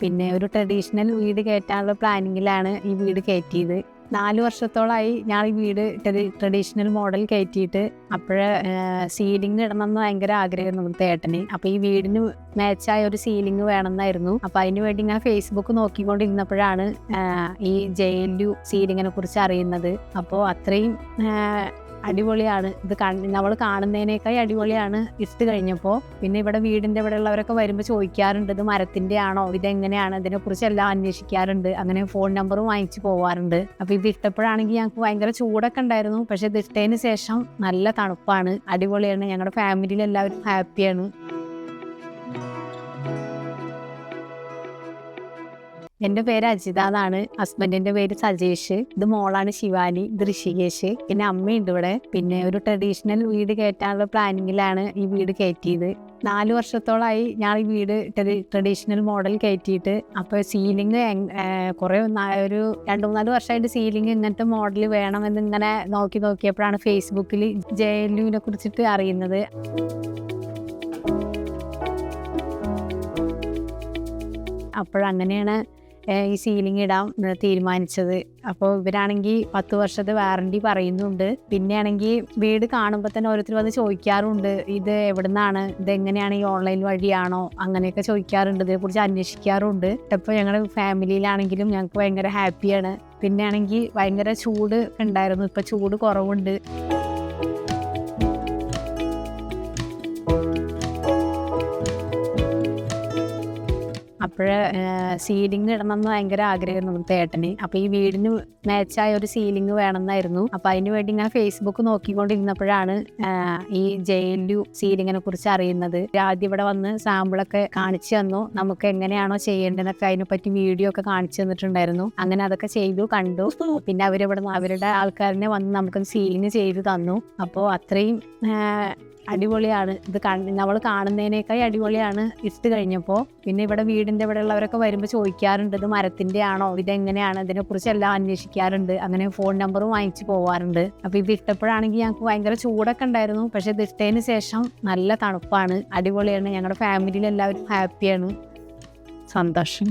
പിന്നെ ഒരു ട്രഡീഷണൽ വീട് കയറ്റാനുള്ള പ്ലാനിങ്ങിലാണ് ഈ വീട് കയറ്റിയത്. 4 വർഷത്തോളമായി ഞാൻ ഈ വീട് ട്രഡീഷണൽ മോഡൽ കയറ്റിയിട്ട്. അപ്പോഴേ സീലിംഗ് ഇടണമെന്ന് ഭയങ്കര ആഗ്രഹമായിരുന്നു ഇവിടുത്തെ ഏട്ടന്. അപ്പോൾ ഈ വീടിന് മാച്ചായ ഒരു സീലിംഗ് വേണമെന്നായിരുന്നു. അപ്പോൾ അതിന് വേണ്ടി ഞാൻ ഫേസ്ബുക്ക് നോക്കിക്കൊണ്ടിരുന്നപ്പോഴാണ് ഈ JLU സീലിങ്ങിനെ കുറിച്ച് അറിയുന്നത്. അപ്പോൾ അത്രയും അടിപൊളിയാണ് ഇത്. നമ്മൾ കാണുന്നതിനേക്കാൾ അടിപൊളിയാണ് ഇട്ട് കഴിഞ്ഞപ്പോൾ. പിന്നെ ഇവിടെ വീടിൻ്റെ ഇവിടെ ഉള്ളവരൊക്കെ വരുമ്പോൾ ചോദിക്കാറുണ്ട്, ഇത് മരത്തിൻ്റെ ആണോ, ഇതെങ്ങനെയാണ്, ഇതിനെക്കുറിച്ച് എല്ലാം അന്വേഷിക്കാറുണ്ട്. അങ്ങനെ ഫോൺ നമ്പറും വാങ്ങിച്ച് പോവാറുണ്ട്. അപ്പോൾ ഇത് ഇട്ടപ്പോഴാണെങ്കിൽ ഞങ്ങൾക്ക് ഭയങ്കര ചൂടൊക്കെ ഉണ്ടായിരുന്നു. പക്ഷെ ഇത് ഇട്ടതിന് ശേഷം നല്ല തണുപ്പാണ്, അടിപൊളിയാണ്. ഞങ്ങളുടെ ഫാമിലിയിൽ എല്ലാവരും ഹാപ്പിയാണ്. എൻ്റെ പേര് അജിത എന്നാണ്. ഹസ്ബൻഡിൻ്റെ പേര് സജേഷ്. ഇത് മോളാണ് ശിവാനി. ഇത് ഋഷികേഷ്. പിന്നെ അമ്മയുണ്ട് ഇവിടെ. പിന്നെ ഒരു ട്രഡീഷണൽ വീട് കയറ്റാനുള്ള പ്ലാനിങ്ങിലാണ് ഈ വീട് കയറ്റിയത്. 4 വർഷത്തോളമായി ഞാൻ ഈ വീട് ട്രഡീഷണൽ മോഡൽ കയറ്റിയിട്ട്. അപ്പോൾ സീലിംഗ് കുറേ ഒരു 2-3 വർഷമായിട്ട് സീലിംഗ് ഇങ്ങനത്തെ മോഡൽ വേണമെന്ന് ഇങ്ങനെ നോക്കിയപ്പോഴാണ് ഫേസ്ബുക്കിൽ JLUവിനെ കുറിച്ചിട്ട് അറിയുന്നത്. അപ്പോഴങ്ങനെയാണ് ഈ സീലിംഗ് ഇടാൻ തീരുമാനിച്ചത്. അപ്പോൾ ഇവരാണെങ്കിൽ 10 വർഷത്തെ വാറണ്ടി പറയുന്നുണ്ട്. പിന്നെയാണെങ്കിൽ വീട് കാണുമ്പോൾ തന്നെ ഓരോരുത്തർ വന്ന് ചോദിക്കാറുണ്ട്, ഇത് എവിടെ നിന്നാണ്, ഇതെങ്ങനെയാണ്, ഈ ഓൺലൈൻ വഴിയാണോ, അങ്ങനെയൊക്കെ ചോദിക്കാറുണ്ട്. ഇതിനെക്കുറിച്ച് അന്വേഷിക്കാറുണ്ട്. അപ്പോൾ ഞങ്ങളുടെ ഫാമിലിയിലാണെങ്കിലും ഞങ്ങൾക്ക് ഭയങ്കര ഹാപ്പിയാണ്. പിന്നെയാണെങ്കിൽ ഭയങ്കര ചൂട് ഉണ്ടായിരുന്നു. ഇപ്പോൾ ചൂട് കുറവുണ്ട്. അപ്പോഴേ സീലിംഗ് ഇടണമെന്ന് ഭയങ്കര ആഗ്രഹമായിരുന്നു ഇവിടുത്തെ ഏട്ടന്. അപ്പോൾ ഈ വീടിന് മാച്ചായ ഒരു സീലിംഗ് വേണമെന്നായിരുന്നു. അപ്പോൾ അതിന് വേണ്ടി ഞാൻ ഫേസ്ബുക്ക് നോക്കിക്കൊണ്ടിരുന്നപ്പോഴാണ് ഈ JLU സീലിങ്ങിനെ കുറിച്ച് അറിയുന്നത്. ആദ്യം ഇവിടെ വന്ന് സാമ്പിളൊക്കെ കാണിച്ചു തന്നു. നമുക്ക് എങ്ങനെയാണോ ചെയ്യേണ്ടതെന്നൊക്കെ അതിനെപ്പറ്റി വീഡിയോ ഒക്കെ കാണിച്ചു തന്നിട്ടുണ്ടായിരുന്നു. അങ്ങനെ അതൊക്കെ ചെയ്തു കണ്ടു. പിന്നെ അവരുടെ ആൾക്കാരനെ വന്ന് നമുക്ക് സീലിംഗ് ചെയ്ത് തന്നു. അപ്പോൾ അത്രയും അടിപൊളിയാണ് ഇത്. നമ്മൾ കാണുന്നതിനേക്കാൾ അടിപൊളിയാണ് ഇട്ട് കഴിഞ്ഞപ്പോൾ. പിന്നെ ഇവിടെ വീടിൻ്റെ ഇവിടെ ഉള്ളവരൊക്കെ വരുമ്പോൾ ചോദിക്കാറുണ്ട്, ഇത് മരത്തിൻ്റെ ആണോ, ഇതെങ്ങനെയാണ്, ഇതിനെക്കുറിച്ച് എല്ലാം അന്വേഷിക്കാറുണ്ട്. അങ്ങനെ ഫോൺ നമ്പറും വാങ്ങിച്ച് പോവാറുണ്ട്. അപ്പോൾ ഇത് ഇട്ടപ്പോഴാണെങ്കിൽ ഞങ്ങൾക്ക് ഭയങ്കര ചൂടൊക്കെ ഉണ്ടായിരുന്നു. പക്ഷെ ഇത് ഇട്ടതിന് ശേഷം നല്ല തണുപ്പാണ്, അടിപൊളിയാണ്. ഞങ്ങളുടെ ഫാമിലിയിൽ എല്ലാവരും ഹാപ്പിയാണ്. സന്തോഷം.